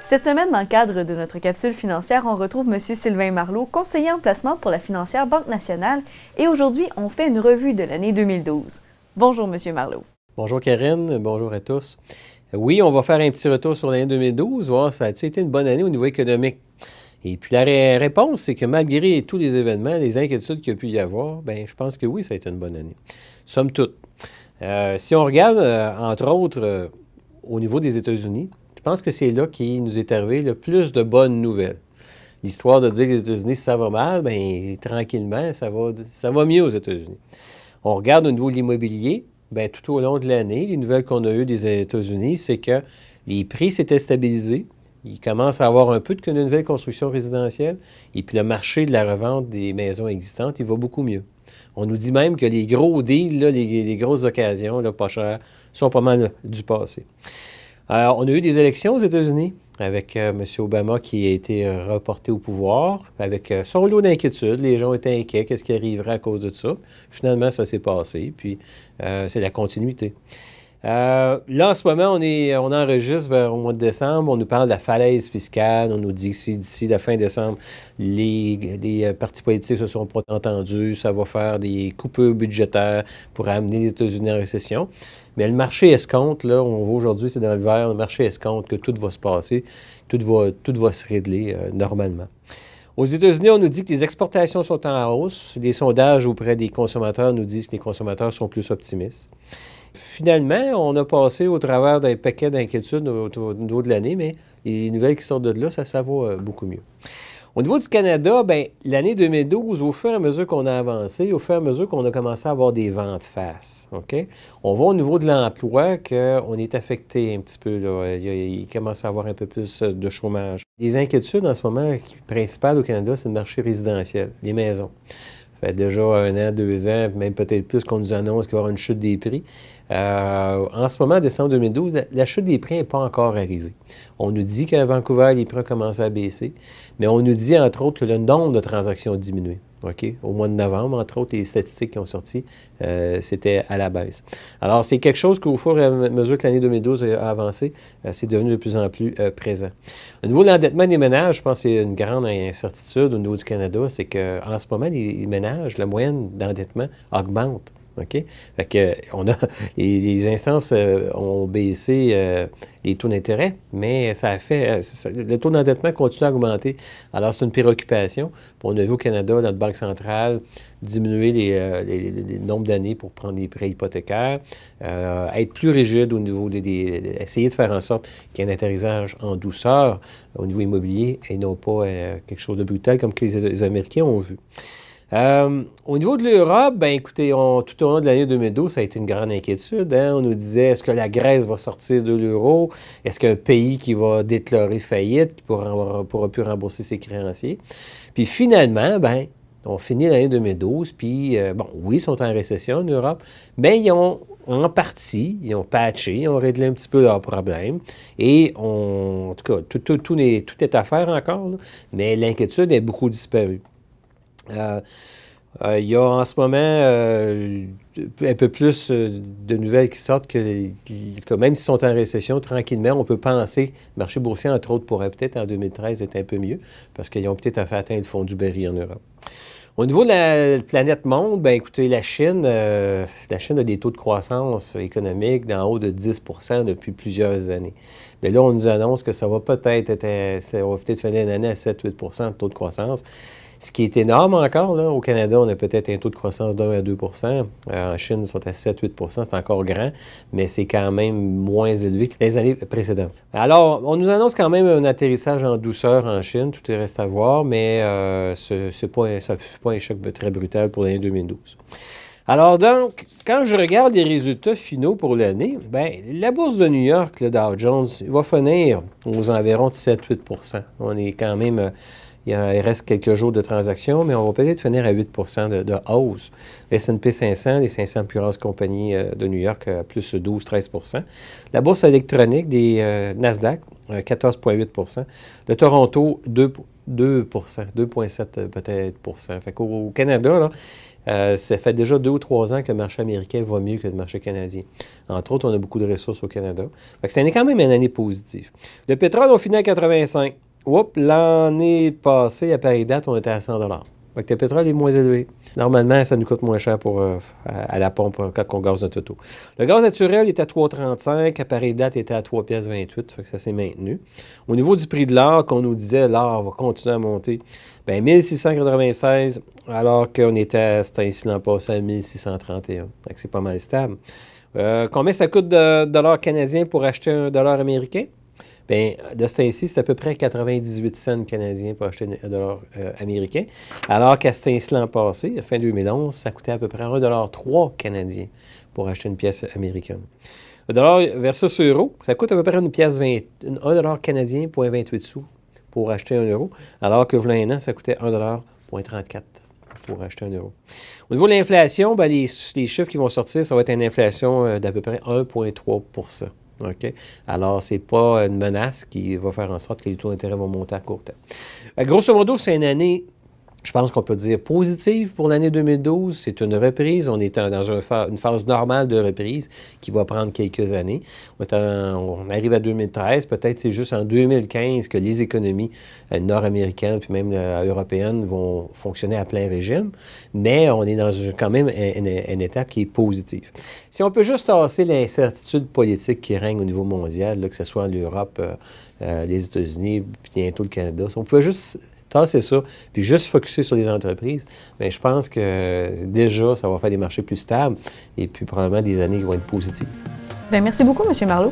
Cette semaine, dans le cadre de notre capsule financière, on retrouve M. Sylvain Marleau, conseiller en placement pour la financière Banque nationale. Et aujourd'hui, on fait une revue de l'année 2012. Bonjour, M. Marleau. Bonjour Karine, bonjour à tous. Oui, on va faire un petit retour sur l'année 2012, voir ça a-t-il été une bonne année au niveau économique. Et puis la réponse, c'est que malgré tous les événements, les inquiétudes qu'il y a pu y avoir, bien, je pense que oui, ça a été une bonne année. Somme toute. Si on regarde, entre autres, au niveau des États-Unis, je pense que c'est là qu'il nous est arrivé le plus de bonnes nouvelles. L'histoire de dire que les États-Unis, si ça va mal, bien, tranquillement, ça va mieux aux États-Unis. On regarde au niveau de l'immobilier, bien, tout au long de l'année, les nouvelles qu'on a eues des États-Unis, c'est que les prix s'étaient stabilisés. Il commence à avoir un peu de nouvelles constructions résidentielles. Et puis le marché de la revente des maisons existantes, il va beaucoup mieux. On nous dit même que les gros deals, là, les grosses occasions, là, pas chères, sont pas mal du passé. Alors, on a eu des élections aux États-Unis avec M. Obama qui a été reporté au pouvoir, avec son lot d'inquiétudes. Les gens étaient inquiets, qu'est-ce qui arriverait à cause de ça. Finalement, ça s'est passé, puis c'est la continuité. Là, en ce moment, on enregistre vers au mois de décembre. On nous parle de la falaise fiscale. On nous dit que d'ici la fin décembre, les partis politiques se seront pas entendus. Ça va faire des coupures budgétaires pour amener les États-Unis en récession. Mais le marché escompte, là, on voit aujourd'hui, c'est dans le vert, le marché escompte que tout va se passer, tout va se régler normalement. Aux États-Unis, on nous dit que les exportations sont en hausse. Les sondages auprès des consommateurs nous disent que les consommateurs sont plus optimistes. Finalement, on a passé au travers d'un paquet d'inquiétudes au niveau de l'année, mais les nouvelles qui sortent de là, ça va beaucoup mieux. Au niveau du Canada, bien, l'année 2012, au fur et à mesure qu'on a avancé, au fur et à mesure qu'on a commencé à avoir des ventes face, OK? On voit au niveau de l'emploi qu'on est affecté un petit peu, là. Il commence à avoir un peu plus de chômage. Les inquiétudes en ce moment principales au Canada, c'est le marché résidentiel, les maisons. Ça fait déjà 1 an, 2 ans, même peut-être plus qu'on nous annonce qu'il va y avoir une chute des prix. En ce moment, en décembre 2012, la chute des prix n'est pas encore arrivée. On nous dit qu'à Vancouver, les prix ont commencé à baisser, mais on nous dit, entre autres, que le nombre de transactions a diminué. OK? Au mois de novembre, entre autres, les statistiques qui ont sorti, c'était à la baisse. Alors, c'est quelque chose qu'au fur et à mesure que l'année 2012 a avancé, c'est devenu de plus en plus présent. Au niveau de l'endettement des ménages, je pense que c'est une grande incertitude au niveau du Canada, c'est qu'en ce moment, les ménages, la moyenne d'endettement augmente. OK? Fait que les instances ont baissé les taux d'intérêt, mais ça a fait. Le taux d'endettement continue à augmenter. Alors, c'est une préoccupation. Puis on a vu au Canada, notre Banque centrale diminuer les nombres d'années pour prendre des prêts hypothécaires, être plus rigide au niveau essayer de faire en sorte qu'il y ait un atterrissage en douceur au niveau immobilier et non pas quelque chose de brutal comme que les Américains ont vu. Au niveau de l'Europe, bien écoutez, tout au long de l'année 2012, ça a été une grande inquiétude. Hein? On nous disait, est-ce que la Grèce va sortir de l'euro? Est-ce qu'un pays qui va déclarer faillite, qui pourra plus rembourser ses créanciers? Puis finalement, bien, on finit l'année 2012, puis bon, oui, ils sont en récession en Europe, mais ils ont patché, ils ont réglé un petit peu leurs problèmes. Et en tout cas, tout est à faire encore, là, mais l'inquiétude est beaucoup disparue. Il y a en ce moment un peu plus de nouvelles qui sortent que même s'ils sont en récession, tranquillement, on peut penser, le marché boursier, entre autres, pourrait peut-être en 2013 être un peu mieux, parce qu'ils ont peut-être atteint le fond du baril en Europe. Au niveau de la planète monde, bien écoutez, la Chine a des taux de croissance économique d'en haut de 10 % depuis plusieurs années. Mais là, on nous annonce que ça va peut-être finir une année à 7-8 % de taux de croissance. Ce qui est énorme encore, là. Au Canada, on a peut-être un taux de croissance d'1 à 2 %. En Chine, ils sont à 7-8 %, c'est encore grand, mais c'est quand même moins élevé que les années précédentes. Alors, on nous annonce quand même un atterrissage en douceur en Chine, tout reste à voir, mais ça ne fait pas un choc très brutal pour l'année 2012. Alors donc, quand je regarde les résultats finaux pour l'année, bien, la bourse de New York, le Dow Jones, va finir aux environs de 7-8 %. On est quand même... Il reste quelques jours de transactions, mais on va peut-être finir à 8 % de hausse. Le S&P 500, les 500 plus grosses compagnies de New York, plus 12-13 %. La bourse électronique des Nasdaq, 14,8 %. Le Toronto, 2 2,7 peut-être %. Fait qu'au Canada, là, ça fait déjà 2 ou 3 ans que le marché américain va mieux que le marché canadien. Entre autres, on a beaucoup de ressources au Canada. Fait que c'est quand même une année positive. Le pétrole, on finit à 85. Oups, l'année passée, à pareille date, on était à 100 $. Fait que le pétrole est moins élevé. Normalement, ça nous coûte moins cher à la pompe quand on gaze notre auto. Le gaz naturel est à 3,35. À pareille date, il était à 3,28 $. Fait que ça s'est maintenu. Au niveau du prix de l'or, qu'on nous disait, l'or va continuer à monter. Bien, 1696, alors qu'on était ainsi l'an passé à 1631. Fait que c'est pas mal stable. Combien ça coûte de dollars canadiens pour acheter un dollar américain? Bien, de ce temps-ci, c'est à peu près 98 cents canadiens pour acheter un dollar américain, alors qu'à ce temps-ci l'an passé, fin 2011, ça coûtait à peu près 1,3 $ canadien pour acheter une pièce américaine. Le dollar versus euro, ça coûte à peu près 1 dollar canadien, 0,28 sous pour acheter 1 euro, alors que, voilà un an, ça coûtait 1,34 $ pour acheter 1 euro. Au niveau de l'inflation, bien, les chiffres qui vont sortir, ça va être une inflation d'à peu près 1,3 %. OK? Alors, ce n'est pas une menace qui va faire en sorte que les taux d'intérêt vont monter à court terme. Grosso modo, c'est une année, je pense qu'on peut dire positive pour l'année 2012. C'est une reprise. On est dans une phase normale de reprise qui va prendre quelques années. On arrive à 2013. Peut-être c'est juste en 2015 que les économies nord-américaines puis même européennes vont fonctionner à plein régime. Mais on est dans quand même une étape qui est positive. Si on peut juste tasser l'incertitude politique qui règne au niveau mondial, là, que ce soit l'Europe, les États-Unis, puis bientôt le Canada, si on pouvait juste tasser ça, puis juste focusser sur les entreprises, bien, je pense que déjà, ça va faire des marchés plus stables et puis probablement des années qui vont être positives. Bien, merci beaucoup, M. Marleau.